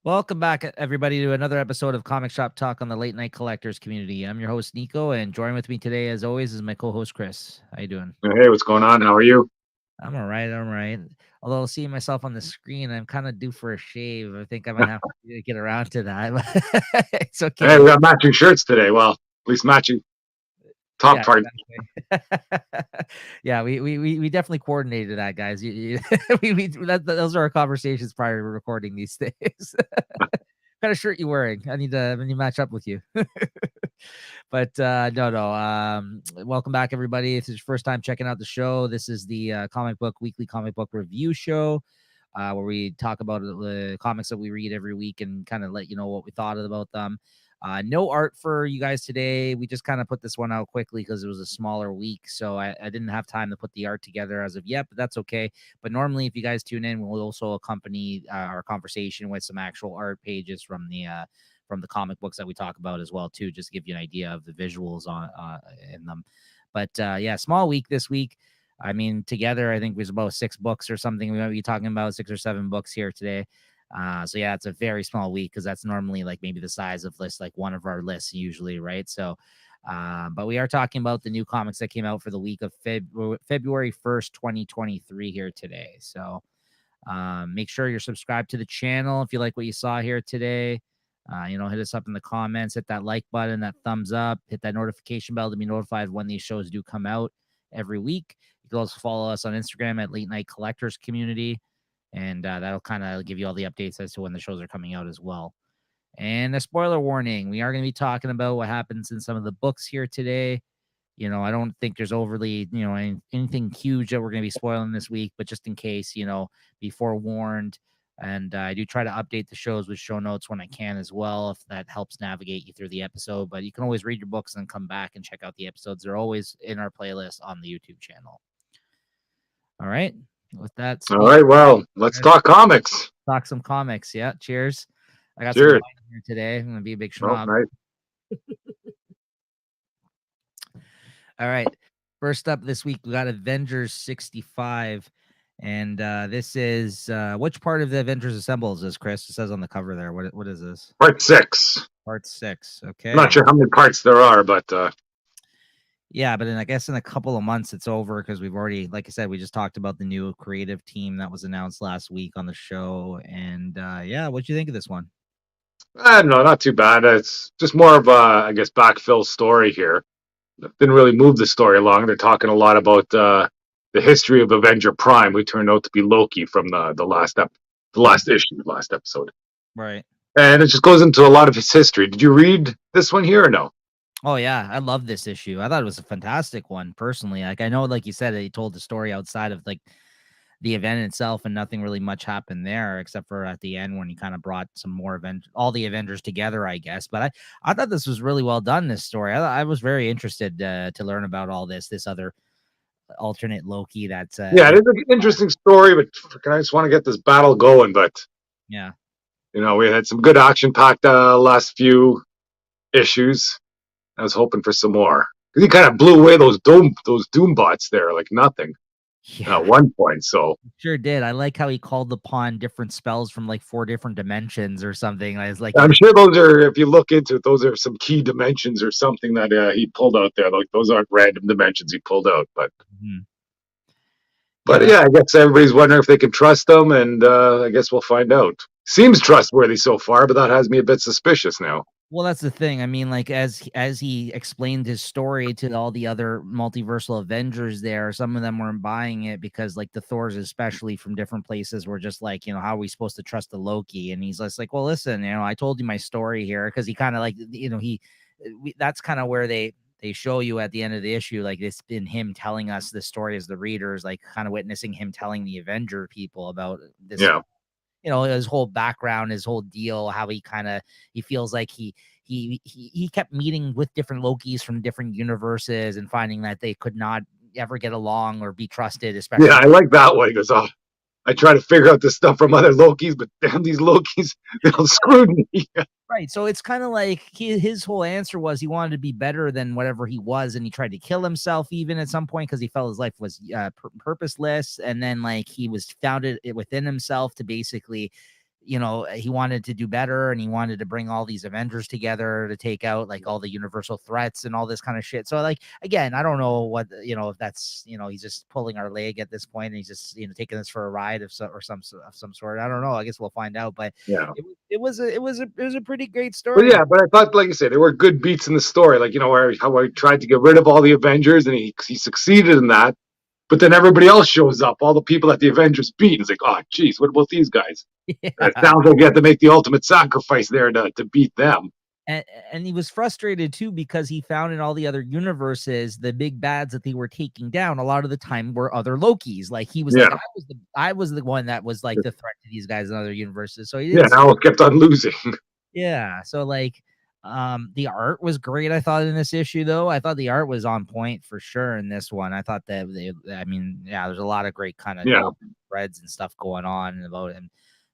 Welcome back, everybody, to another episode of Comic Shop Talk on the Late Night Collectors community. I'm your host, Nico, and joining with me today, as always, is my co-host, Chris. How you doing? Hey, what's going on? How are you? I'm all right. I'm all right. Although seeing myself on the screen, I'm kind of due for a shave. I think I might have to get around to that. But it's Hey, okay. we got matching shirts today. Well, at least matching top Yeah, parts. exactly. Yeah, we definitely coordinated that, guys. Those are our conversations prior to recording these things. Kind of shirt you wearing? I need to match up with you. But no. Welcome back, everybody. If it's your first time checking out the show, this is the weekly comic book review show, where we talk about the comics that we read every week and kind of let you know what we thought about them. No art for you guys today. We just kind of put this one out quickly because it was a smaller week, so I didn't have time to put the art together as of yet, but that's okay. But normally, if you guys tune in, we'll also accompany our conversation with some actual art pages from the comic books that we talk about as well, too, just to give you an idea of the visuals on in them. But yeah, small week this week. I mean, together, I think it was about 6 books or something. We might be talking about 6 or 7 books here today. So yeah, it's a very small week because that's normally like maybe the size of like one of our lists usually, right? So, but we are talking about the new comics that came out for the week of February 1st, 2023 here today. So make sure you're subscribed to the channel if you like what you saw here today. Hit us up in the comments, hit that like button, that thumbs up, hit that notification bell to be notified when these shows do come out every week. You can also follow us on Instagram at Late Night Collectors Community, and that'll kind of give you all the updates as to when the shows are coming out as well. And a spoiler warning, we are going to be talking about what happens in some of the books here today. I don't think there's overly, anything huge that we're going to be spoiling this week, but just in case, be forewarned. And I do try to update the shows with show notes when I can as well, if that helps navigate you through the episode. But you can always read your books and come back and check out the episodes. They're always in our playlist on the YouTube channel. All right. With that, All right, well, let's talk comics. talk some comics. Yeah. Cheers. I got some Cheers. wine here today. I'm going to be a big Oh, schnob. nice. All right. First up this week, we got Avengers 65. And this is which part of the Avengers Assemble is this, Chris? It says on the cover there. What is this? Part 6. Part 6. Okay. I'm not sure how many parts there are, but yeah, but I guess in a couple of months it's over because we've already, like I said, we just talked about the new creative team that was announced last week on the show. And yeah, what'd you think of this one? I don't know, not too bad. It's just more of a, I guess, backfill story here. Didn't really move the story along. They're talking a lot about the history of Avenger Prime, who turned out to be Loki from the last issue, last episode. Right. And it just goes into a lot of his history. Did you read this one here or no? Oh yeah, I love this issue. I thought it was a fantastic one personally. Like I know, like you said, he told the story outside of like the event itself, and nothing really much happened there except for at the end when he kind of brought some more all the Avengers together, I guess. But I thought this was really well done. This story, I was very interested to learn about all this other alternate Loki. That's Yeah, it is an interesting story, but I just want to get this battle going. But yeah. we had some good action-packed last few issues. I was hoping for some more because he kind of blew away those doom bots there like nothing at one point. So Sure did. I like how he called upon different spells from like 4 different dimensions or something. I was like, I'm sure those are, if you look into it, those are some key dimensions or something that he pulled out there. Like those aren't random dimensions he pulled out, but. mhm. Yeah, I guess everybody's wondering if they can trust them, and I guess we'll find out. Seems trustworthy so far, but that has me a bit suspicious now. Well, that's the thing. I mean, like as he explained his story to all the other multiversal Avengers there, some of them weren't buying it because like the Thors, especially from different places, were just like, how are we supposed to trust the Loki? And he's just like, well, listen, I told you my story here because he kind of like, that's kind of where they show you at the end of the issue, like it's been him telling us the story as the readers, like kind of witnessing him telling the Avenger people about this. Yeah. His whole background, his whole deal, how he feels like he kept meeting with different Lokis from different universes and finding that they could not ever get along or be trusted, especially. Yeah, I like that one. He goes, oh, I try to figure out this stuff from other Lokis, but damn, these Lokis, they'll screw me. Right. So it's kind of like his whole answer was he wanted to be better than whatever he was. And he tried to kill himself even at some point because he felt his life was purposeless. And then like he was found it within himself to basically you know, he wanted to do better and he wanted to bring all these Avengers together to take out like all the universal threats and all this kind of shit. So like again, I don't know what, you know, if that's, you know, he's just pulling our leg at this point and he's just, you know, taking us for a ride of some sort. I don't know. I guess we'll find out. But Yeah. it was a pretty great But story. yeah, but I thought, like you said, there were good beats in the story. Like, you know, how I tried to get rid of all the Avengers and he succeeded in that. But then everybody else shows up, all the people that the Avengers beat. It's like, oh, geez, what about these guys? Yeah. It sounds like you have to make the ultimate sacrifice there to beat them. And he was frustrated too because he found in all the other universes the big bads that they were taking down a lot of the time were other Lokis. Like he was like, I was the one that was like the threat to these guys in other universes. So he didn't I always kept on losing. Yeah. So like the art was great, I thought, in this issue though. I thought the art was on point for sure in this one. I thought that there's a lot of great kind of threads and stuff going on about him,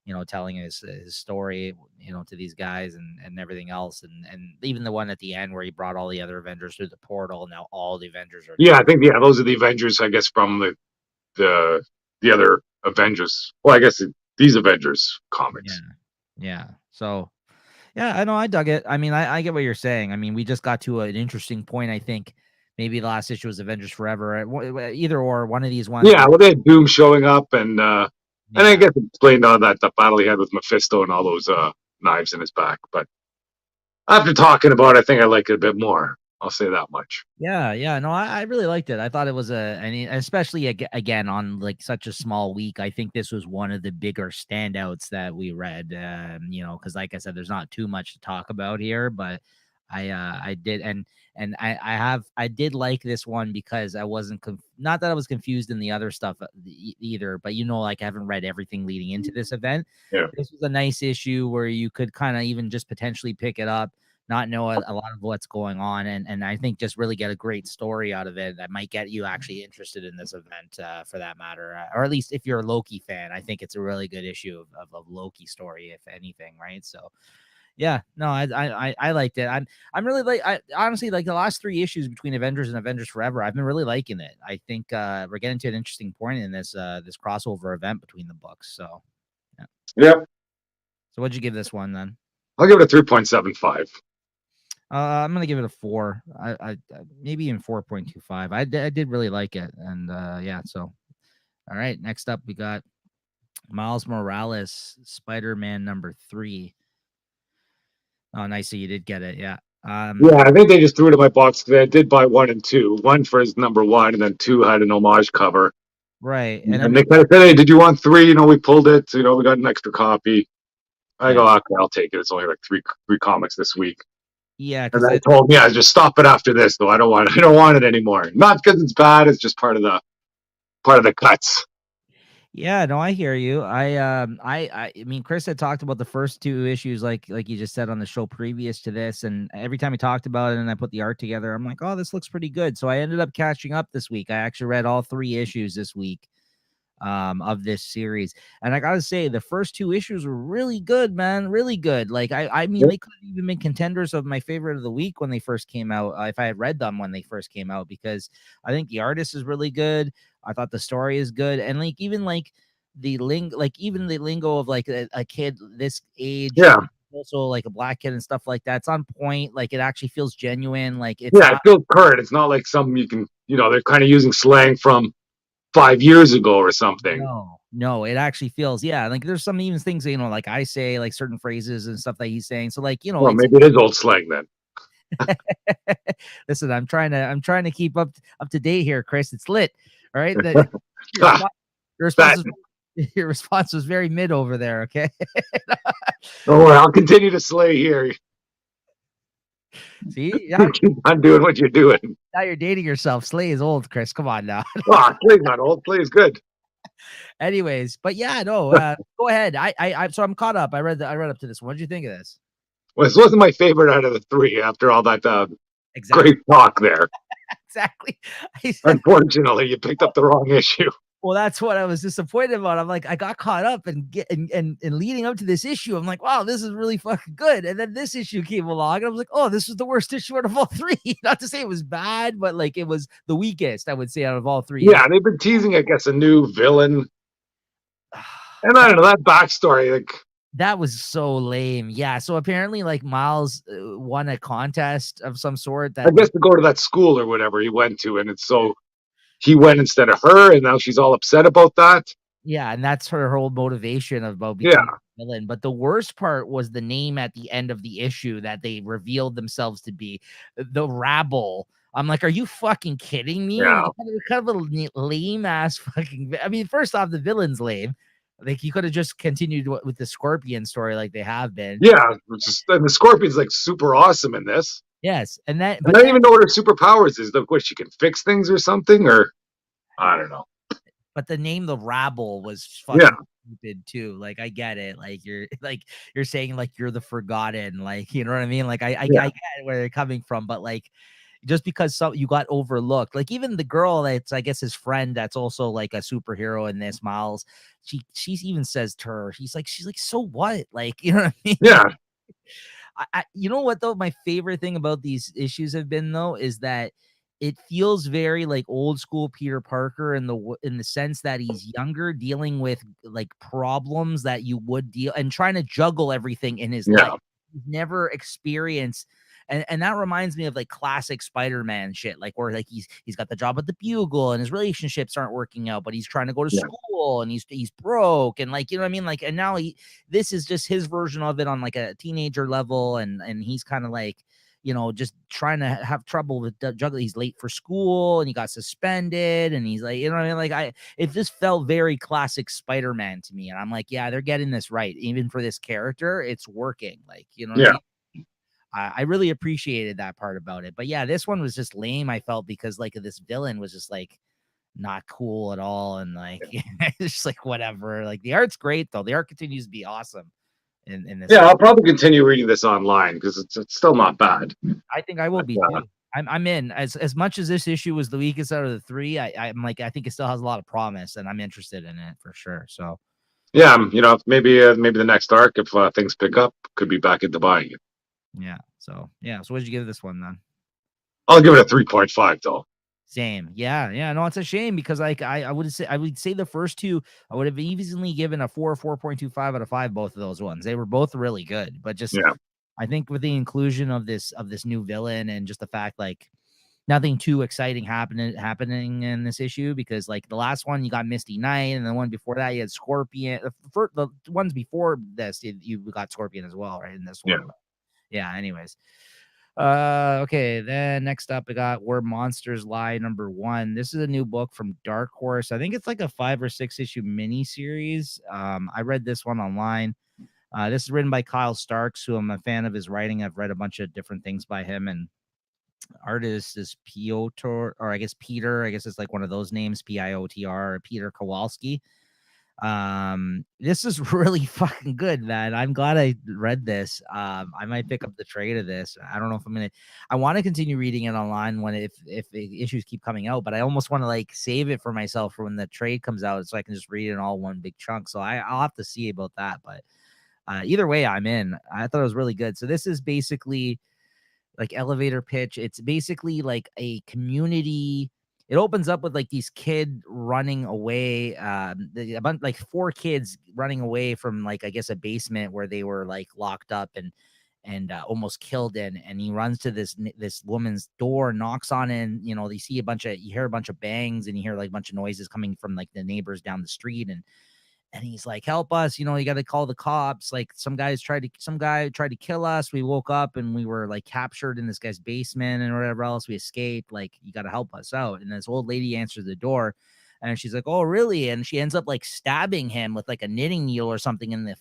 you know, telling his story, you know, to these guys and everything else. And even the one at the end where he brought all the other Avengers through the portal. Now all the Avengers are I think those are the Avengers, I guess, from the other Avengers. Well, I guess these Avengers comics. Yeah. So yeah, I know, I dug it. I mean, I get what you're saying. I mean, we just got to an interesting point. I think maybe the last issue was Avengers Forever. Either or, one of these ones. Yeah, well, they had Doom showing up, and I guess it explained all that the battle he had with Mephisto and all those knives in his back. But after talking about it, I think I like it a bit more. I'll say that much. Yeah. No, I really liked it. I thought it was especially again on like such a small week. I think this was one of the bigger standouts that we read. You know, because like I said, there's not too much to talk about here, but I did and I did like this one because I wasn't not that I was confused in the other stuff either, but you know, like I haven't read everything leading into this event. Yeah. This was a nice issue where you could kind of even just potentially pick it up, not know a lot of what's going on, and I think just really get a great story out of it that might get you actually interested in this event, for that matter, or at least if you're a Loki fan, I think it's a really good issue of Loki story, if anything, right? So yeah, no, I liked it. I'm really I honestly like the last 3 issues between Avengers and Avengers Forever. I've been really liking it. I think we're getting to an interesting point in this crossover event between the books. So yeah. So what'd you give this one then? I'll give it a 3.75. I'm gonna give it a 4. I maybe even 4.25. I did really like it, and yeah. So, all right. Next up, we got Miles Morales, Spider-Man #3. Oh, nice. So you did get it, yeah. Yeah, I think they just threw it in my box today. I did buy 1 and 2. 1 for his #1, and then 2 had an homage cover. Right, and they kind of said, "Hey, did you want 3? You know, we pulled it. You know, we got an extra copy." I go, "Okay, I'll take it. It's only like three comics this week." Yeah, and they told me, "I just stop it after this, though. I don't want it anymore. Not because it's bad. It's just part of the cuts." Yeah, no, I hear you. I mean, Chris had talked about the first 2 issues, like you just said on the show previous to this, and every time he talked about it and I put the art together, I'm like, oh, this looks pretty good. So I ended up catching up this week. I actually read all 3 issues this week of this series, and I gotta say, the first 2 issues were really good, man, really good. Like I mean, they could have even been contenders of my favorite of the week when they first came out, if I had read them when they first came out, because I think the artist is really good. I thought the story is good, and like even like the lingo of like a kid this age, also like a black kid and stuff like that, it's on point. Like it actually feels genuine. Like it feels current. It's not like something you can, you know, they're kind of using slang from 5 years ago or something. No, it actually feels, like there's some even things, you know, like I say like certain phrases and stuff that he's saying. So like, you know, well, maybe it is old slang then. Listen, I'm trying to keep up to date here, Chris. It's lit. All right. Your response was very mid over there. Okay. Don't worry, I'll continue to slay here. See, keep on doing what you're doing. Now you're dating yourself. Slay is old, Chris. Come on now. Slay's not old. Slay is good. Anyways, but yeah, no. Go ahead. So I'm caught up. I read up to this one. What did you think of this? Well, this wasn't my favorite out of the 3 after all that great talk there. Exactly. Unfortunately, you picked up the wrong issue. Well, that's what I was disappointed about. I'm like, I got caught up and leading up to this issue, I'm like, wow, this is really fucking good. And then this issue came along, and I was like, oh, this was the worst issue out of all 3. Not to say it was bad, but like it was the weakest, I would say, out of all 3. Yeah, they've been teasing, I guess, a new villain. And I don't know, that backstory, like That was so lame. Yeah. So apparently, like Miles won a contest of some sort I that guess like, to go to that school or whatever he went to, and it's so he went instead of her, and now she's all upset about that. yeah, and that's her whole motivation about Yeah, becoming a villain. But the worst part was the name at the end of the issue that they revealed themselves to be the Rabble. I'm like, are you fucking kidding me? yeah, Like, kind of a lame ass fucking. I mean, first off, the villain's lame. Like, you could have just continued with the Scorpion story like they have been. yeah. And the Scorpion's like super awesome in this. Yes, and that, And but I don't then even know what her superpowers is. The way she can fix things or something, or I don't know. but the name the Rabble was Yeah, fucking stupid too. Like I get it. Like you're saying like you're the forgotten. Like you know what I mean. Like I yeah, get where they're coming from, but like just because some you got overlooked, like even the girl that's I guess his friend that's also like a superhero in this Miles. She even says to her, she's like so what? Like you know what I mean? Like yeah, you know what though? My favorite thing about these issues have been though is that it feels very like old school Peter Parker in the sense that he's younger, dealing with like problems that you would deal and trying to juggle everything in his life. yeah, He's never experienced. And that reminds me of like classic Spider-Man shit, like where like he's got the job at the Bugle and his relationships aren't working out, but he's trying to go to yeah, school and he's broke and like you know what I mean, like and now this is just his version of it on like a teenager level and he's kind of like you know just trying to have trouble with juggling. He's late for school and he got suspended and he's like you know what I mean, like it just felt very classic Spider-Man to me and I'm like yeah they're getting this right even for this character it's working like you know what I yeah. mean. I really appreciated that part about it, but yeah this one was just lame I felt because like this villain was just like not cool at all and like it's just like whatever, like the art's great though, the art continues to be awesome in this Yeah, issue. I'll probably continue reading this online because it's still not bad. I think I will But, be too. I'm in as much as this issue was the weakest out of the three. I'm like I think it still has a lot of promise, and I'm interested in it for sure. So yeah, maybe the next arc, if things pick up, could be back into buying it. yeah, so what did you give this one then? I'll give it a 3.5 though. Same, yeah. No, it's a shame because like I would say the first two I would have easily given a 4.25 out of 5. Both of those ones they were both really good, but just Yeah, I think with the inclusion of this new villain and just the fact like nothing too exciting happening in this issue because like the last one you got Misty Knight and the one before that you had Scorpion. The ones before this you got Scorpion as well, right? In this yeah. one, but yeah. Anyways, okay. Then next up, we got Where Monsters Lie #1. This is a new book from Dark Horse. I think it's like a 5 or 6 issue mini series. I read this one online. This is written by Kyle Starks, who I'm a fan of his writing. I've read a bunch of different things by him, and artist is Piotr, or I guess Peter. I guess it's like one of those names, Piotr, Peter Kowalski. This is really fucking good, man. I'm glad I read this. I might pick up the trade of this. I don't know if I want to continue reading it online when if the issues keep coming out, but I almost want to like save it for myself for when the trade comes out so I can just read it in all one big chunk. So I'll have to see about that. But either way, I'm in. I thought it was really good. So this is basically like elevator pitch. It's basically like a community. It opens up with like these kid running away, a bunch like 4 kids running away from like I guess a basement where they were like locked up and almost killed in. And he runs to this woman's door, knocks on it, and you know you hear a bunch of bangs and you hear like a bunch of noises coming from like the neighbors down the street and he's like, help us, you know, you got to call the cops. Like some guy tried to kill us. We woke up and we were like captured in this guy's basement and whatever else. We escaped. Like, you got to help us out. And this old lady answers the door and she's like, oh, really? And she ends up like stabbing him with like a knitting needle or something in the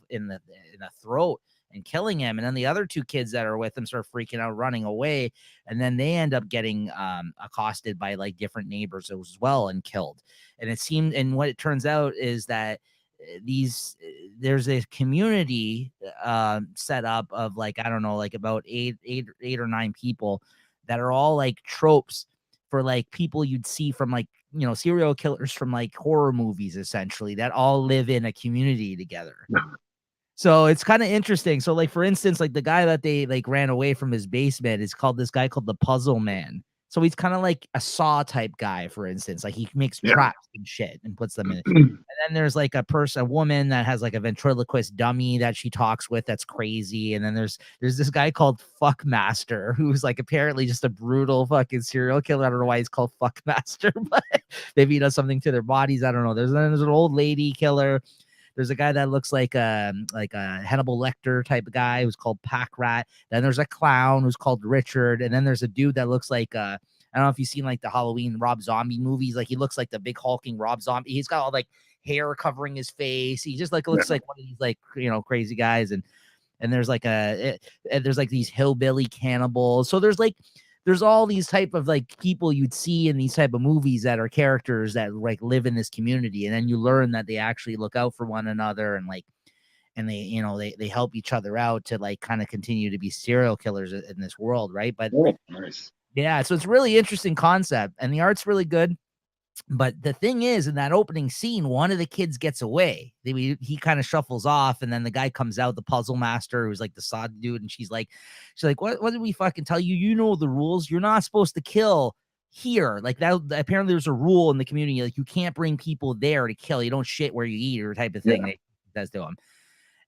throat and killing him. And then the other 2 kids that are with him start freaking out, running away. And then they end up getting accosted by like different neighbors as well and killed. And what it turns out is that there's a community set up of like I don't know, like about eight or 9 people that are all like tropes for like people you'd see from like you know serial killers from like horror movies, essentially, that all live in a community together. So it's kind of interesting. So like for instance, like the guy that they like ran away from his basement is called the Puzzle Man. So he's kind of like a Saw type guy, for instance. Like he makes Yeah. traps and shit and puts them in. And then there's like a woman that has like a ventriloquist dummy that she talks with that's crazy. And then there's this guy called Fuckmaster who's like apparently just a brutal fucking serial killer. I don't know why he's called Fuckmaster, but maybe he does something to their bodies. I don't know. There's an old lady killer. There's a guy that looks like a Hannibal Lecter type of guy who's called Pack Rat. Then there's a clown who's called Richard, and then there's a dude that looks like I don't know if you've seen like the Halloween Rob Zombie movies. Like he looks like the big hulking Rob Zombie. He's got all like hair covering his face. He just like looks like one of these like crazy guys. And there's like there's like these hillbilly cannibals. So there's all these type of like people you'd see in these type of movies that are characters that like live in this community, and then you learn that they actually look out for one another and like and they help each other out to like kind of continue to be serial killers in this world, right? But nice. Yeah, so it's really interesting concept, and the art's really good. But the thing is, in that opening scene, one of the kids gets away. He kind of shuffles off, and then the guy comes out, the puzzle master, who's like the sod dude, and she's like, what did we fucking tell you? You know the rules. You're not supposed to kill here. Like that. Apparently, there's a rule in the community, like you can't bring people there to kill. You don't shit where you eat, or type of thing. Yeah. That does to him.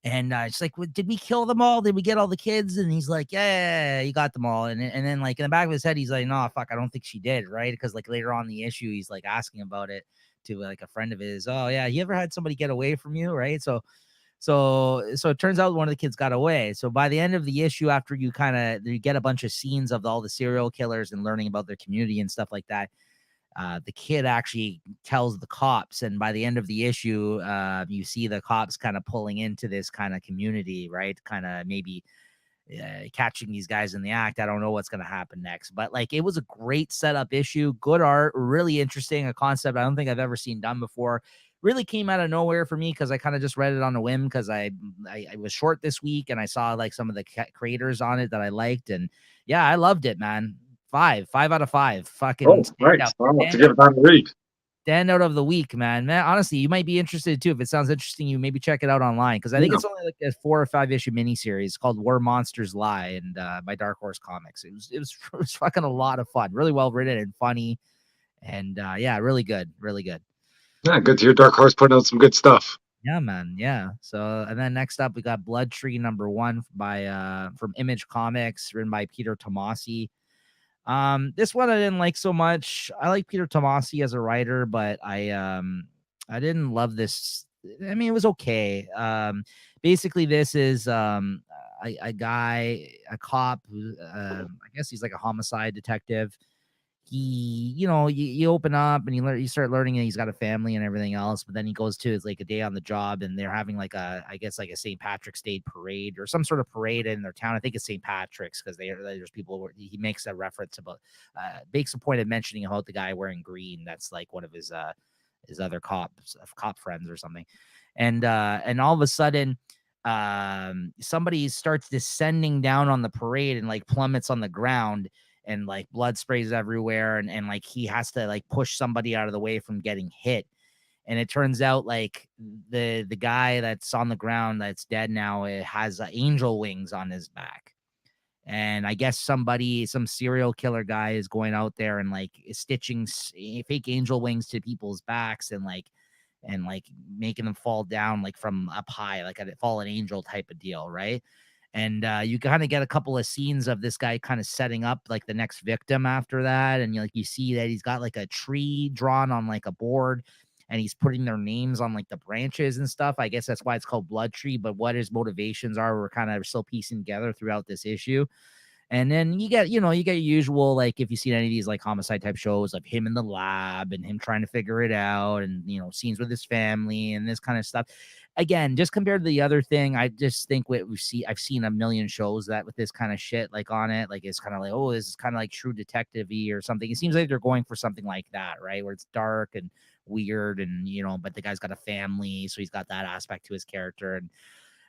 And it's like, well, did we kill them all? Did we get all the kids? And he's like, yeah, you got them all. And then like in the back of his head, he's like, no, fuck, I don't think she did, right? Because like later on in the issue, he's like asking about it to like a friend of his. Oh yeah, you ever had somebody get away from you, right? So it turns out one of the kids got away. So by the end of the issue, after you get a bunch of scenes of all the serial killers and learning about their community and stuff like that, the kid actually tells the cops, and by the end of the issue, you see the cops kind of pulling into this kind of community, right? Kind of maybe catching these guys in the act. I don't know what's going to happen next, but like it was a great setup issue, good art, really interesting, a concept I don't think I've ever seen done before. Really came out of nowhere for me because I kind of just read it on a whim because I was short this week and I saw like some of the creators on it that I liked, and yeah, I loved it, man. 5 out of 5. Fucking nice. I'll have to give it time to read. Standout of the week, man. Honestly, you might be interested too. If it sounds interesting, you maybe check it out online because I think it's only like a 4 or 5 issue miniseries called Where Monsters Lie, and by Dark Horse Comics. It was fucking a lot of fun, really well written and funny, and yeah, really good. Yeah, good to hear Dark Horse putting out some good stuff. Yeah, man. Yeah. So, and then next up, we got Blood Tree #1 by from Image Comics, written by Peter Tomasi. This one I didn't like so much. I like Peter Tomasi as a writer, but I didn't love this. I mean, it was okay. Basically, this is a cop who I guess he's like a homicide detective. He, you open up and you start learning that he's got a family and everything else, but then he goes to his like a day on the job and they're having like I guess like a St. Patrick's Day parade or some sort of parade in their town. I think it's St. Patrick's because there's people he makes a reference about makes a point of mentioning about the guy wearing green. That's like one of his other cop friends or something. And all of a sudden somebody starts descending down on the parade and like plummets on the ground, and like blood sprays everywhere, and like he has to like push somebody out of the way from getting hit. And it turns out like the guy that's on the ground that's dead now, it has angel wings on his back. And I guess some serial killer guy is going out there and like stitching fake angel wings to people's backs and making them fall down like from up high, like a fallen angel type of deal, right? And you kind of get a couple of scenes of this guy kind of setting up like the next victim after that. And you see that he's got like a tree drawn on like a board and he's putting their names on like the branches and stuff. I guess that's why it's called Blood Tree. But what his motivations are, we're kind of still piecing together throughout this issue. And then you get usual, like if you see any of these like homicide type shows of him in the lab and him trying to figure it out and, scenes with his family and this kind of stuff. Again, just compared to the other thing, I just think I've seen a million shows that with this kind of shit like on it, like it's kind of like, oh, this is kind of like True Detective-y or something. It seems like they're going for something like that, right? Where it's dark and weird and, but the guy's got a family, so he's got that aspect to his character. And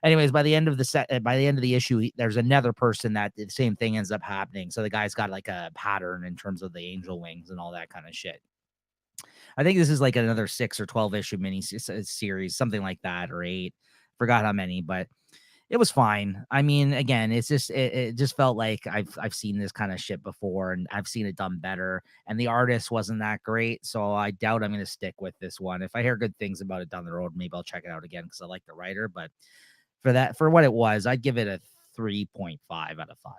anyways, by the end of the issue, there's another person that the same thing ends up happening. So the guy's got like a pattern in terms of the angel wings and all that kind of shit. I think this is like another 6 or 12 issue mini series, something like that, or 8. Forgot how many, but It was fine. I mean, again, it just felt like I've seen this kind of shit before, and I've seen it done better. And the artist wasn't that great, so I doubt I'm going to stick with this one. If I hear good things about it down the road, maybe I'll check it out again because I like the writer. But for what it was, I'd give it a 3.5 out of 5.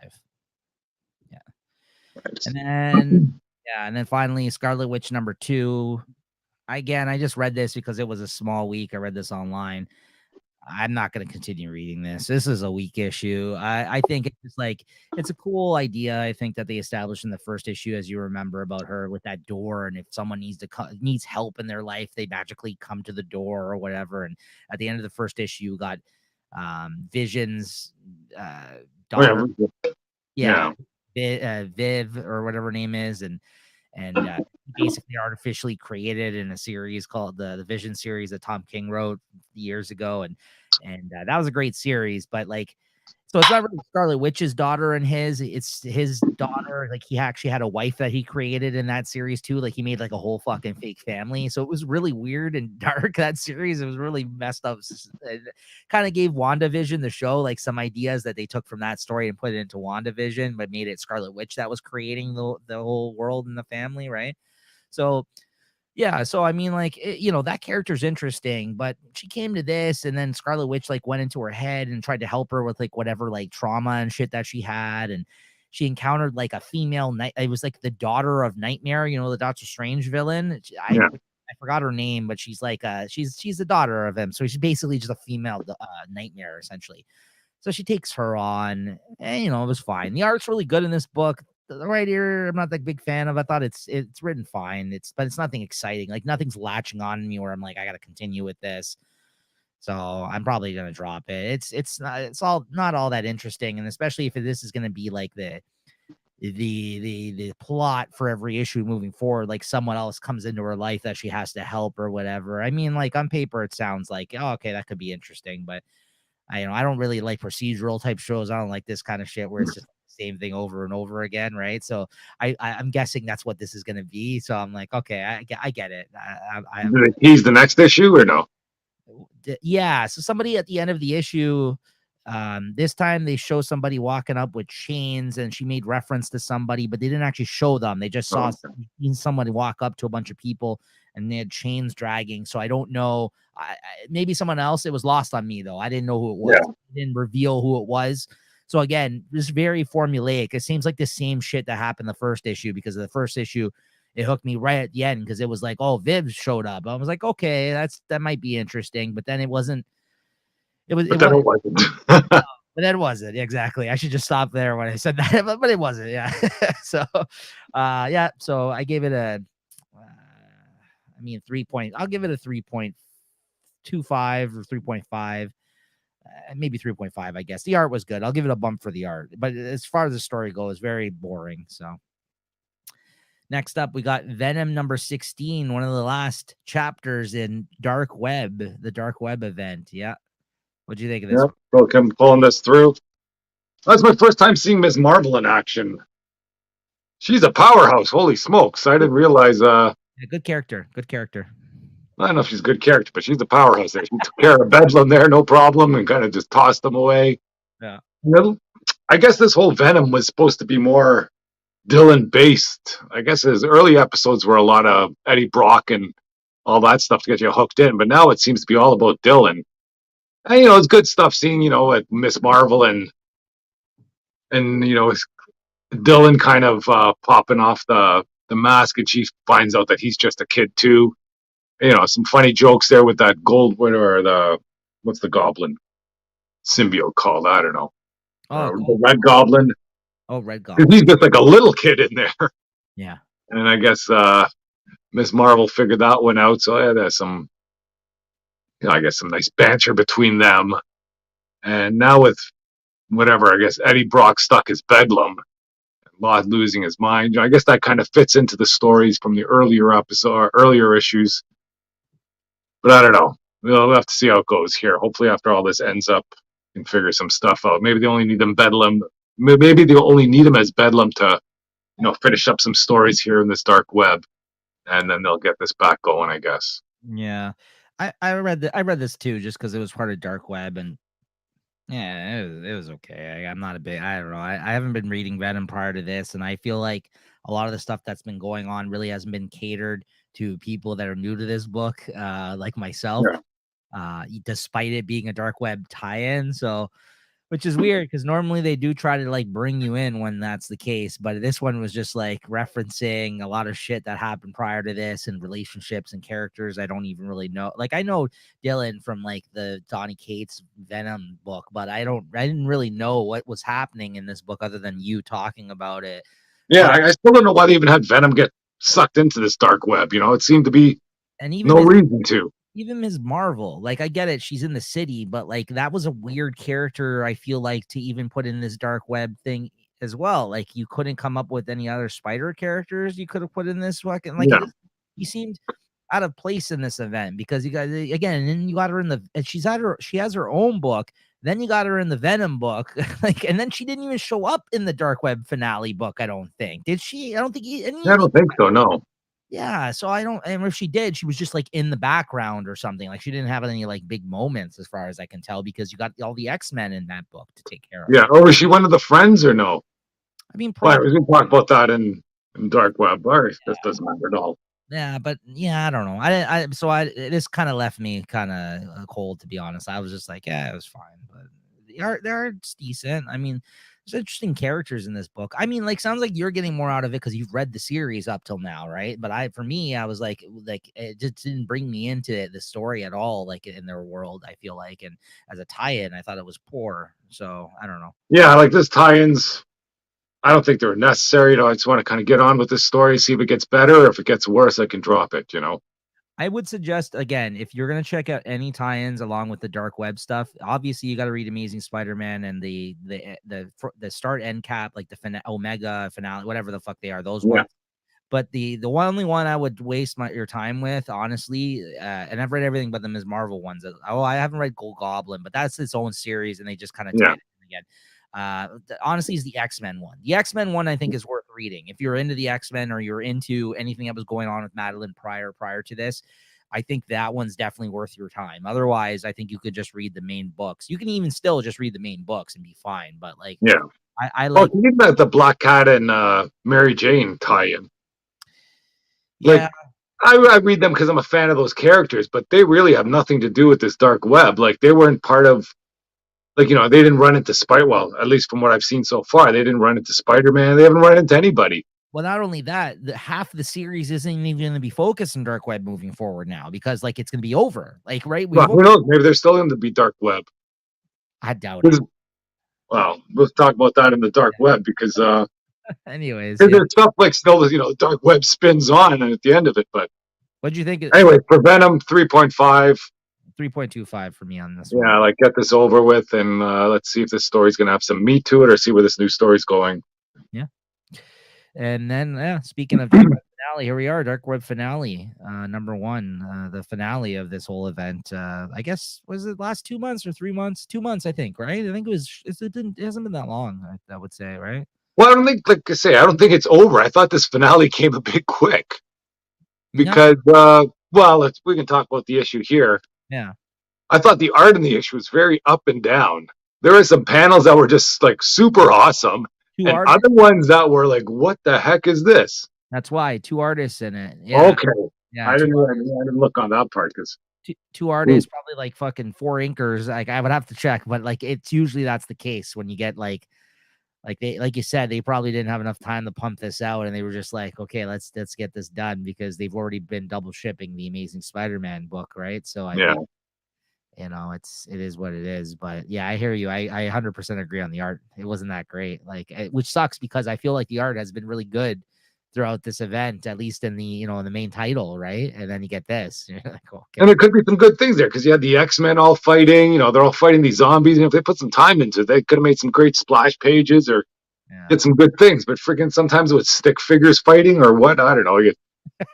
Yeah, and then finally, Scarlet Witch #2. Again, I just read this because it was a small week. I read this online. I'm not going to continue reading this. This is a weak issue. I think it's like it's a cool idea. I think that they established in the first issue, as you remember, about her with that door, and if someone needs help in their life, they magically come to the door or whatever. And at the end of the first issue, you got Vision's daughter, Viv or whatever her name is, and basically artificially created in a series called the Vision series that Tom King wrote years ago, and that was a great series. But like, so it's not really Scarlet Witch's daughter and it's his daughter. Like, he actually had a wife that he created in that series too. Like, he made like a whole fucking fake family. So it was really weird and dark, that series. It was really messed up. It kind of gave WandaVision, the show, like some ideas that they took from that story and put it into WandaVision, but made it Scarlet Witch that was creating the whole world and the family, right? So yeah, so I mean, like, that character's interesting, but she came to this, and then Scarlet Witch like went into her head and tried to help her with like whatever like trauma and shit that she had, and she encountered like a female night. It was like the daughter of Nightmare, the Doctor Strange villain. I forgot her name, but she's like she's the daughter of him, so she's basically just a female Nightmare essentially. So she takes her on, and it was fine. The art's really good in this book. The writer, I'm not that big fan of. I thought it's written fine. But it's nothing exciting. Like, nothing's latching on me where I'm like, I got to continue with this. So I'm probably gonna drop it. It's not all that interesting, and especially if this is gonna be like the plot for every issue moving forward. Like, someone else comes into her life that she has to help or whatever. I mean, like, on paper it sounds like, oh, okay, that could be interesting, but I don't really like procedural type shows. I don't like this kind of shit where it's just the same thing over and over again, right? So I'm guessing that's what this is going to be. So I'm like, okay, I get it. He's the next issue or no? Yeah. So somebody at the end of the issue, this time they show somebody walking up with chains, and she made reference to somebody, but they didn't actually show them. They just saw somebody walk up to a bunch of people, and they had chains dragging. So I don't know. Maybe someone else. It was lost on me though. I didn't know who it was. Yeah. They didn't reveal who it was. So again, this is very formulaic. It seems like the same shit that happened the first issue, because of the first issue, it hooked me right at the end because it was like, oh, Viv showed up. I was like, okay, that might be interesting, but then it wasn't. It was. But then it wasn't. But then it wasn't. Exactly. I should just stop there when I said that, but it wasn't. Yeah. So, yeah. So I gave it a. I'll give it a 3.25 or 3.5. Maybe 3.5, I guess. The art was good. I'll give it a bump for the art. But as far as the story goes, very boring. So next up, we got Venom #16, one of the last chapters in Dark Web, the Dark Web event. Yeah. What'd you think of this? Yeah, okay, I'm pulling this through. That's my first time seeing Ms. Marvel in action. She's a powerhouse. Holy smokes. I didn't realize. Yeah, good character. Good character. I don't know if she's a good character, but she's a powerhouse there. She took care of Bedlam there, no problem, and kind of just tossed them away. Yeah. I guess this whole Venom was supposed to be more Dylan based. I guess his early episodes were a lot of Eddie Brock and all that stuff to get you hooked in, but now it seems to be all about Dylan. And it's good stuff seeing, at Miss Marvel and Dylan kind of popping off the mask, and she finds out that he's just a kid too. Some funny jokes there with that gold or what's the goblin symbiote called? I don't know. The Red Goblin. Oh, Red Goblin. He's just like a little kid in there. Yeah. And I guess Miss Marvel figured that one out. So yeah, there's some, I guess some nice banter between them. And now with whatever, I guess Eddie Brock stuck as Bedlam, Lot losing his mind. I guess that kind of fits into the stories from the earlier issues. But I don't know. We'll have to see how it goes here. Hopefully, after all this ends up, we can figure some stuff out. Maybe they only need them Bedlam. Maybe they only need him as Bedlam to, finish up some stories here in this dark web, and then they'll get this back going, I guess. Yeah, I read this too, just because it was part of Dark Web, and Yeah, it was okay. I'm not a big. I don't know. I haven't been reading Venom prior to this, and I feel like a lot of the stuff that's been going on really hasn't been catered to people that are new to this book, like myself. Yeah. Despite it being a dark web tie-in, so which is weird because normally they do try to like bring you in when that's the case, but this one was just like referencing a lot of shit that happened prior to this and relationships and characters I don't even really know. Like I know Dylan from like the Donny Cates Venom book, but I didn't really know what was happening in this book other than you talking about it. Yeah, So I still don't know why they even had Venom get sucked into this dark web. You know, it seemed to be and no reason to. even Ms. Marvel, like I get it, she's in the city, but like that was a weird character, I feel like, to even put in this dark web thing as well. Like you couldn't come up with any other spider characters you could have put in this fucking like Yeah. he seemed out of place in this event because you got again, and you got her in the and she has her own book. Then you got her in the Venom book, like, and then she didn't even show up in the Dark Web finale book. I don't think did she. I don't think any I of these. don't think so. No. Yeah, so I don't and if she did, she was just, like, in the background or something, like, she didn't have any, like, big moments as far as I can tell because you got all the X-Men in that book to take care of. Yeah. Or was she one of the friends or no? I mean, Well, probably we can talk about that in dark web. All right, this doesn't matter at all. yeah, but, yeah, I don't know. It just kinda left me kinda, cold, to be honest. I was just like, "Yeah, it was fine," but the art's decent. I mean, there's interesting characters in this book. I mean, like, sounds like you're getting more out of it because 'cause you've read the series up till now, right? But for me, I was like, it just didn't bring me into the story at all, like, in their world, I feel like, and as a tie-in, I thought it was poor, so I don't know. Yeah, like this tie-ins. I don't think they're necessary. You know, I just want to kind of get on with this story, see if it gets better. If it gets worse, I can drop it. You know. I would suggest again, if you're gonna check out any tie-ins along with the dark web stuff, obviously you got to read Amazing Spider-Man and the start end cap, like the Omega finale, whatever the fuck they are, those Yeah. ones. But the only one I would waste your time with, honestly, and I've read everything but the Ms. Marvel ones. Oh, I haven't read Gold Goblin, but that's its own series, and they just kind of Yeah. tied it in again. Honestly, is the X-Men one. The X-Men one I think is worth reading. If you're into the X-Men or you're into anything that was going on with Madeline prior to this, I think that one's definitely worth your time. Otherwise, I think you could just read the main books. You can even still just read the main books and be fine. But like, Yeah. I Oh, like, even the Black Cat and Mary Jane tie-in. Like, yeah. I read them because I'm a fan of those characters, but they really have nothing to do with this dark web. Like, they weren't part of. Like, you know, they didn't run into Spider. Well, at least from what I've seen so far, they didn't run into Spider-Man. They haven't run into anybody. Well, not only that, half the series isn't even going to be focused on Dark Web moving forward now because like it's going to be over. Like, right? Well, who knows? Maybe they're still going to be dark web. I doubt it. Well, we'll talk about that in the dark web because anyways, there's stuff like still, you know, dark web spins on and at the end of it. But what'd you think? anyway, for Venom 3.5. 3.25 for me on this Yeah, one. like get this over with and let's see if this story's going to have some meat to it or see where this new story's going. Yeah. And then, speaking of Dark Web finale, here we are, Dark Web finale, number one, the finale of this whole event. I guess was it last 2 months or 3 months? 2 months, I think, right? I think it hasn't been that long, I would say, right? Well, I don't think, like I say, I don't think it's over. I thought this finale came a bit quick because, well, we can talk about the issue here. Yeah. I thought the art in the issue was very up and down. There were some panels that were just like super awesome, and other ones that were like, "What the heck is this?" That's why 2 artists in it. Yeah. Okay, Yeah. I didn't look on that part because two artists, probably like fucking 4 inkers. Like I would have to check, but like it's usually that's the case when you get like they like you said, they probably didn't have enough time to pump this out, and they were just like, okay, let's get this done because they've already been double shipping the Amazing Spider-Man book, right? So I think, you know, it is what it is. But yeah, I hear you. I 100% agree on the art. It wasn't that great, like which sucks because I feel like the art has been really good throughout this event, at least in the, you know, in the main title, right? And then you get this. You're like, okay. And there could be some good things there because you had the X-Men all fighting. You know, they're all fighting these zombies. And if they put some time into it, they could have made some great splash pages or did some good things. But freaking sometimes with stick figures fighting or what, I don't know.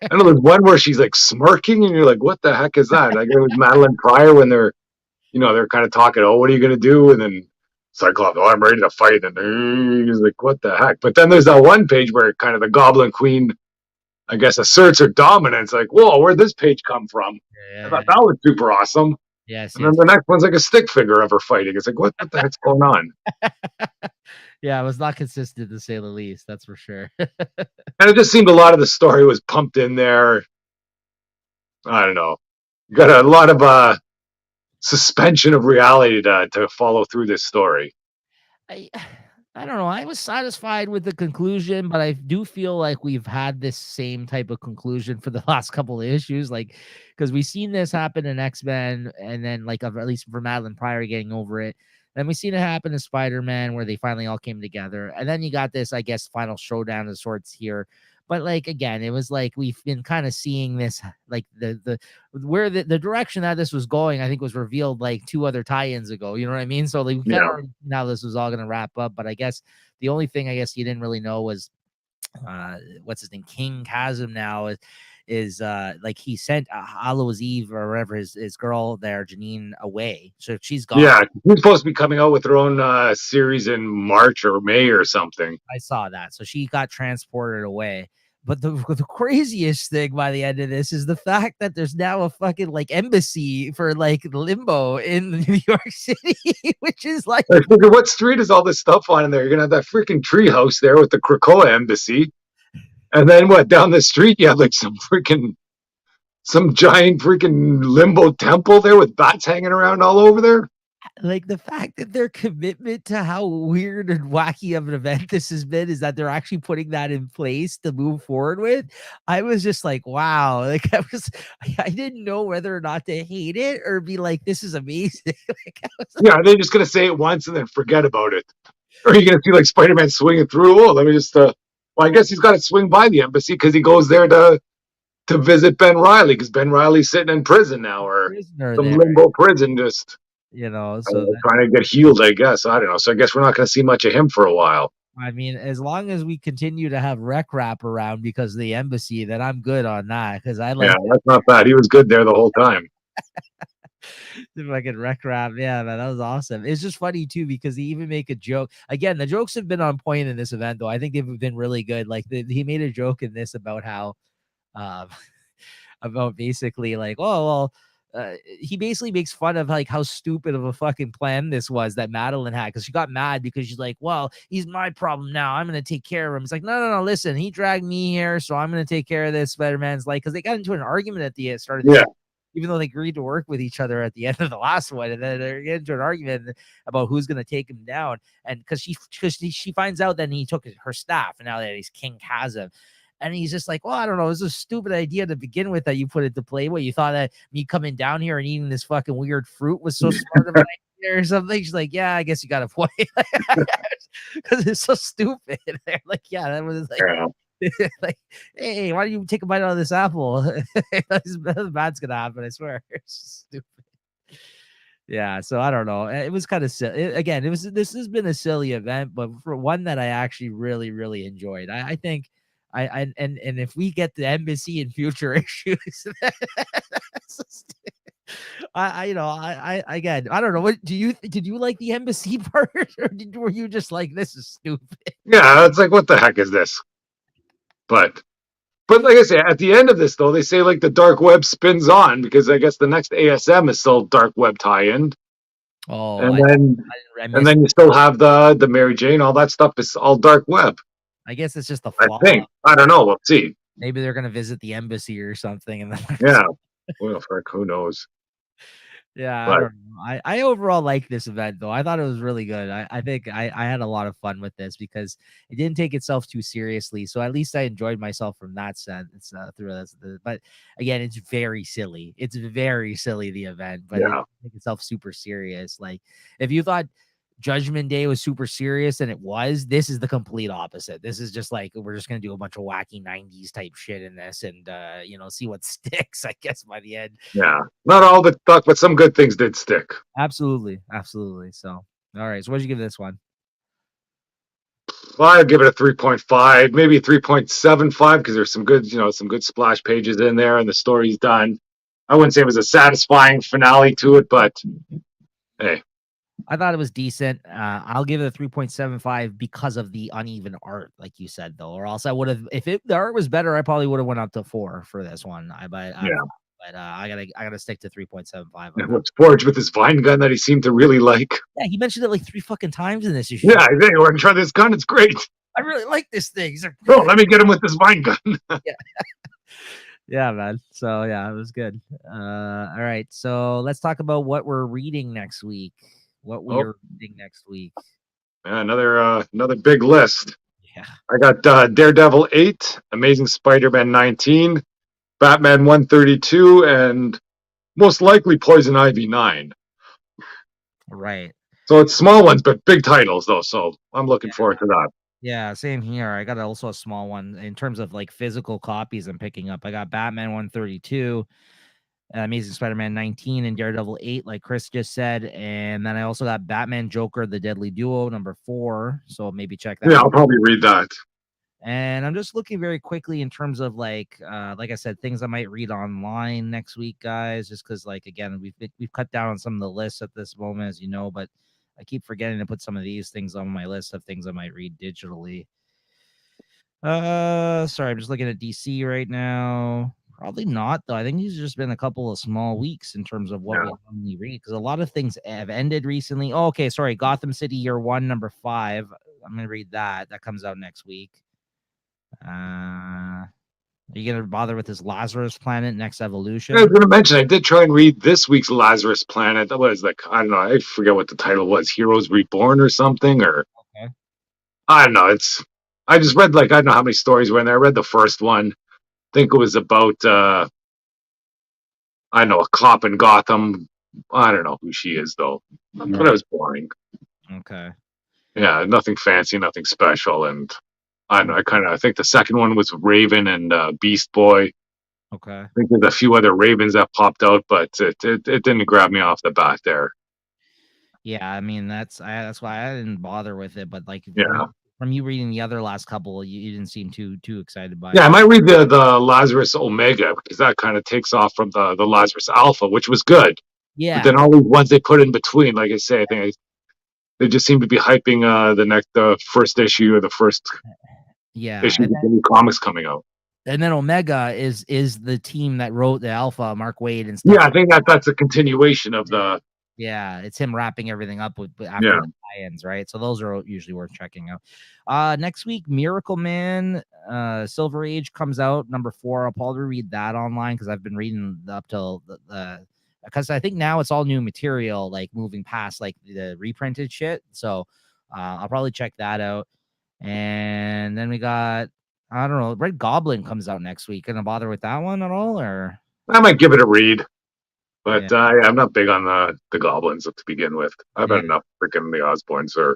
I know there's one where she's like smirking and you're like, what the heck is that? Like it was Madeline Pryor when they're, you know, they're kind of talking, oh, what are you going to do? And then Cyclops, oh, I'm ready to fight. And he's like, what the heck? But then there's that one page where kind of the Goblin Queen, I guess, asserts her dominance. Like, whoa, where'd this page come from? I thought that was super awesome. Yes, And then yes. the next one's like a stick figure of her fighting. It's like, what the heck's going on? Yeah, it was not consistent to say the least. That's for sure. And it just seemed a lot of the story was pumped in there. I don't know. You got a lot of suspension of reality to follow through this story. I I don't know. I was satisfied with the conclusion, but I do feel like we've had this same type of conclusion for the last couple of issues, like because we've seen this happen in X-Men, and then like at least for Madeline Pryor getting over it. Then we've seen it happen in Spider-Man, where they finally all came together, and then you got this, I guess, final showdown of sorts here. But like again, it was like we've been kind of seeing this, like the where the direction that this was going, I think was revealed like 2 other tie-ins ago. You know what I mean? So like we kind of Yeah. already now this was all gonna wrap up. But I guess the only thing I guess you didn't really know was what's his name? King Chasm now is like he sent Hallows Eve or whatever his girl there, Janine, away. So she's gone. Yeah. She's supposed to be coming out with her own series in March or May or something. I saw that. So she got transported away. But the craziest thing by the end of this is the fact that there's now a fucking like embassy for like Limbo in New York City, which is like, I figure, what street is all this stuff on in there? You're gonna have that freaking treehouse there with the Krakoa embassy, and then what? Down the street, you have like some giant freaking Limbo temple there with bats hanging around all over there. the fact that their commitment to how weird and wacky of an event this has been is that they're actually putting that in place to move forward with. I was just like, wow. Like I didn't know whether or not to hate it or be like, this is amazing. Like, Yeah, are they just gonna say it once and then forget about it? Or are you gonna see like Spider-Man swinging through? Oh, let me just well, I guess he's got to swing by the embassy because he goes there to visit Ben Riley because Ben Riley's sitting in prison now or prisoner some there, Limbo prison just so trying to get healed, I guess. I don't know. So I guess we're not going to see much of him for a while. I mean, as long as we continue to have Rec Rap around because of the embassy, then I'm good on that because I like Yeah, that's not bad. He was good there the whole time. the fucking Rec Rap. Yeah, man, that was awesome. It's just funny too because they even make a joke. Again, the jokes have been on point in this event, though. I think they've been really good. Like he made a joke in this about how, um, about basically like, oh well. He basically makes fun of like how stupid of a fucking plan this was that Madeline had because she got mad because she's like, well, he's my problem now. I'm gonna take care of him. It's like, no. Listen, he dragged me here, so I'm gonna take care of this. Spider-Man's like, because they got into an argument at the start of the Yeah. even though they agreed to work with each other at the end of the last one, and then they're getting into an argument about who's gonna take him down. And because she finds out that he took her staff, and now that he's King Chasm. And he's just like, well, I don't know. It was a stupid idea to begin with that you put into play. What you thought that me coming down here and eating this fucking weird fruit was so smart of an idea or something? She's like, yeah, I guess you got a point because it's so stupid. They're like, yeah, that was like, Yeah. like, hey, why don't you take a bite out of this apple? Nothing bad's gonna happen. I swear, it's stupid. Yeah, so I don't know. It was kind of silly. Again, this has been a silly event, but for one that I actually really, really enjoyed. I think and if we get the embassy in future issues, I again, I don't know. What did you like the embassy part, or were you just like, this is stupid? Yeah, it's like, what the heck is this? But like I say, at the end of this though, they say like the dark web spins on because I guess the next ASM is still dark web tie-in. Oh, And then you still have the Mary Jane, all that stuff is all dark web. I guess it's just a I flaw. think. I don't know. We'll see. Maybe they're gonna visit the embassy or something, and then Yeah. Well, frick, who knows? yeah, I But don't know. I overall like this event though. I thought it was really good. I think I had a lot of fun with this because it didn't take itself too seriously. So at least I enjoyed myself from that sense through this. But again, it's very silly. It's very silly the event, but it yeah. didn't take itself super serious. Like if you thought Judgment Day was super serious and it was, this is the complete opposite. This is just like we're just gonna do a bunch of wacky 90s type shit in this and see what sticks, I guess, by the end. Yeah. Not all the stuff, but some good things did stick. Absolutely. So all right. So what did you give this one? Well, I'd give it a 3.5, maybe a 3.75 because there's some good, some good splash pages in there and the story's done. I wouldn't say it was a satisfying finale to it, but hey. I thought it was decent. I'll give it a 3.75 because of the uneven art, like you said, though. Or else I would have, if the art was better, I probably would have went up to 4 for this one. Yeah. but I gotta stick to 3.75 on And that. what's Forge with his vine gun that he seemed to really like. Yeah, he mentioned it like 3 fucking times in this issue. Yeah, I think we're gonna try this gun. It's great. I really like this thing. He's like, Oh, let me get him with this vine gun. yeah, yeah, man. So yeah, it was good. All right, so let's talk about what we're reading next week. What we Oh, are reading next week. yeah, another big list. Yeah. I got Daredevil 8, Amazing Spider-Man 19, Batman 132, and most likely Poison Ivy 9. Right. So it's small ones, but big titles though. So I'm looking forward to that. Yeah, same here. I got also a small one in terms of like physical copies I'm picking up. I got Batman 132, Amazing Spider-Man 19, and Daredevil 8, like Chris just said. And then I also got Batman Joker, The Deadly Duo, number 4. So maybe check that Yeah, out. I'll probably read that. And I'm just looking very quickly in terms of like I said, things I might read online next week, guys. Just because, like, again, we've cut down on some of the lists at this moment, as you know, but I keep forgetting to put some of these things on my list of things I might read digitally. Sorry, I'm just looking at DC right now. Probably not, though. I think these have just been a couple of small weeks in terms of what we normally read, because a lot of things have ended recently. Oh, okay, sorry. Gotham City Year 1, number 5. I'm gonna read that. That comes out next week. Are you gonna bother with this Lazarus Planet Next Evolution? I was going to mention I did try and read this week's Lazarus Planet. That was like, I don't know, I forget what the title was, Heroes Reborn or something, or Okay. I don't know. I just read like I don't know how many stories were in there. I read the first one. I think it was about I don't know, a cop in Gotham. I don't know who she is though, but it was boring. Okay. Yeah, nothing fancy, nothing special, and I don't know. I think the second one was Raven and Beast Boy. Okay. I think there's a few other Ravens that popped out, but it didn't grab me off the bat there. Yeah, I mean that's why I didn't bother with it. But like, Yeah, from you reading the other last couple, you didn't seem too excited by yeah. I it. might read the Lazarus Omega because that kind of takes off from the Lazarus Alpha, which was good. But Yeah, then all these ones they put in between, like I say, I think they just seem to be hyping the first issue or the first yeah, issue of the new comics coming out. and then Omega is the team that wrote the Alpha, Mark Waid and stuff. Yeah, I think that's a continuation of the. Yeah, it's him wrapping everything up after Yeah. the tie-ins, right? So those are usually worth checking out. Next week, Miracle Man, Silver Age comes out, number 4. I'll probably read that online because I've been reading up till the because I think now it's all new material, like moving past like the reprinted shit. So I'll probably check that out. And then we got, I don't know, Red Goblin comes out next week. Gonna bother with that one at all, or? I might give it a read. But I'm not big on the goblins to begin with. I've had enough freaking the Osborns.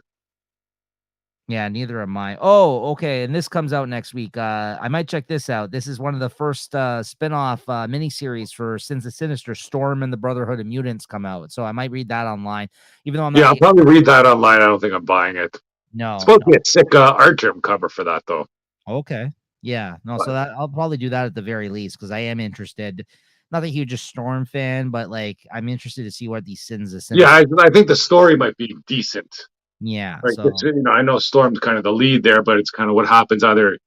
Yeah, neither am I. Oh, okay. And this comes out next week. I might check this out. This is one of the first spin-off miniseries for Sins of Sinister. Storm and the Brotherhood of Mutants come out. So I might read that online. Even though I'm not. I'll probably read that online. I don't think I'm buying it. No. It's supposed to be a sick Arkham cover for that, though. Okay. Yeah. No, so that I'll probably do that at the very least because I am interested. Not a huge Storm fan, but like I'm interested to see what these Sins of Sinister. Yeah, I think the story might be decent. Yeah. Right. So I know Storm's kind of the lead there, but it's kind of what happens either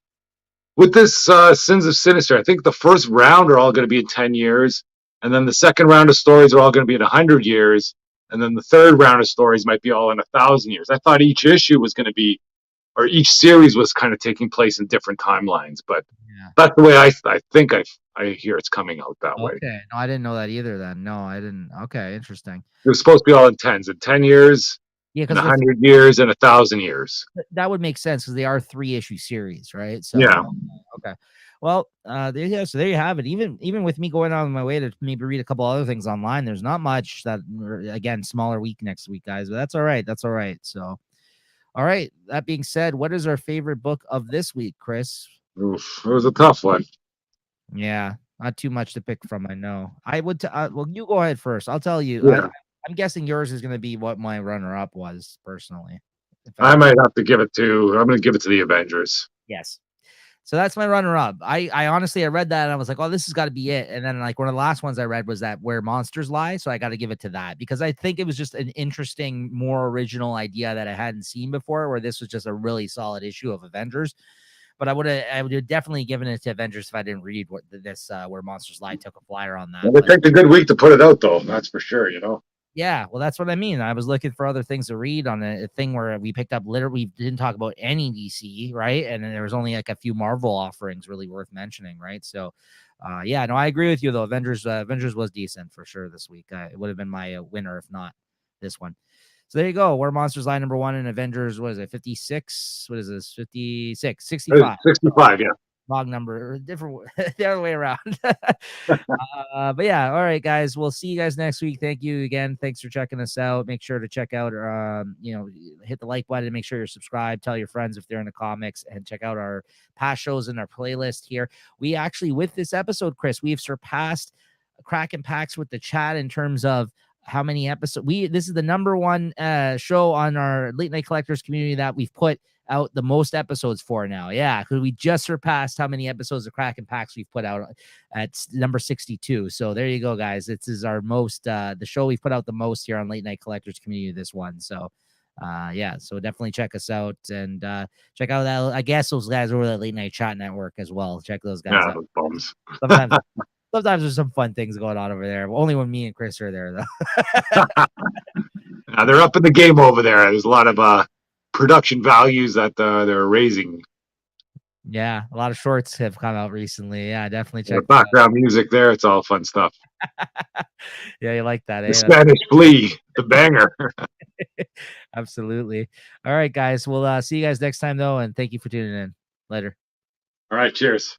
with this Sins of Sinister. I think the first round are all going to be in 10 years, and then the second round of stories are all going to be in 100 years, and then the third round of stories might be all in 1,000 years. I thought each issue was going to be, or each series was kind of taking place in different timelines, but that's the way I think I hear it's coming out that way. Okay. No, I didn't know that either then. No, I didn't. Okay, interesting. It was supposed to be all in tens, in 10 years, in 100 years, and 1,000 years. That would make sense because they are 3-issue series, right? So yeah. Okay. Well, so there you have it. Even with me going on my way to maybe read a couple other things online, there's not much. That, again, smaller week next week, guys, but that's all right. That's all right. So, all right. That being said, what is our favorite book of this week, Chris? Oof, it was a tough one. Yeah, not too much to pick from. I know. I would. Well, you go ahead first. I'll tell you. Yeah. I'm guessing yours is going to be what my runner-up was personally. I might have to give it to. I'm going to give it to the Avengers. Yes. So that's my runner-up. I honestly, I read that and I was like, oh, this has got to be it. And then like one of the last ones I read was that Where Monsters Lie. So I got to give it to that because I think it was just an interesting, more original idea that I hadn't seen before, where this was just a really solid issue of Avengers. But I would have definitely given it to Avengers if I didn't read what this where Monsters Lie took a flyer on that. Well, they picked a good week to put it out, though. That's for sure. Yeah, well, that's what I mean. I was looking for other things to read on a thing where we picked up literally, we didn't talk about any DC, right? And then there was only like a few Marvel offerings really worth mentioning, right? So, yeah, no, I agree with you though. Avengers was decent for sure this week. It would have been my winner if not this one. So there you go. Where Monsters Lie number 1 and Avengers, what is it? 56? What is this? 56, 65. 65, yeah. Wrong number, different the other way around. But yeah, all right, guys. We'll see you guys next week. Thank you again. Thanks for checking us out. Make sure to check out hit the like button, make sure you're subscribed, tell your friends if they're into comics, and check out our past shows in our playlist here. We actually, with this episode, Chris, we have surpassed Kraken Packs with the chat in terms of how many episodes this is the number 1 show on our Late Night Collectors community that we've put out the most episodes for now. Yeah, because we just surpassed how many episodes of Kraken Packs we've put out at number 62. So there you go, guys. This is our most the show we've put out the most here on Late Night Collectors community, this one. So yeah, so definitely check us out and check out that. I guess those guys over at Late Night Chat Network as well. Check those guys out. Those bums. Sometimes there's some fun things going on over there. Only when me and Chris are there, though. They're up in the game over there. There's a lot of production values that they're raising. Yeah, a lot of shorts have come out recently. Yeah, definitely check. The background music there, it's all fun stuff. Yeah, you like that, eh? The Spanish Flea, the banger. Absolutely. All right, guys. We'll see you guys next time, though, and thank you for tuning in. Later. All right, cheers.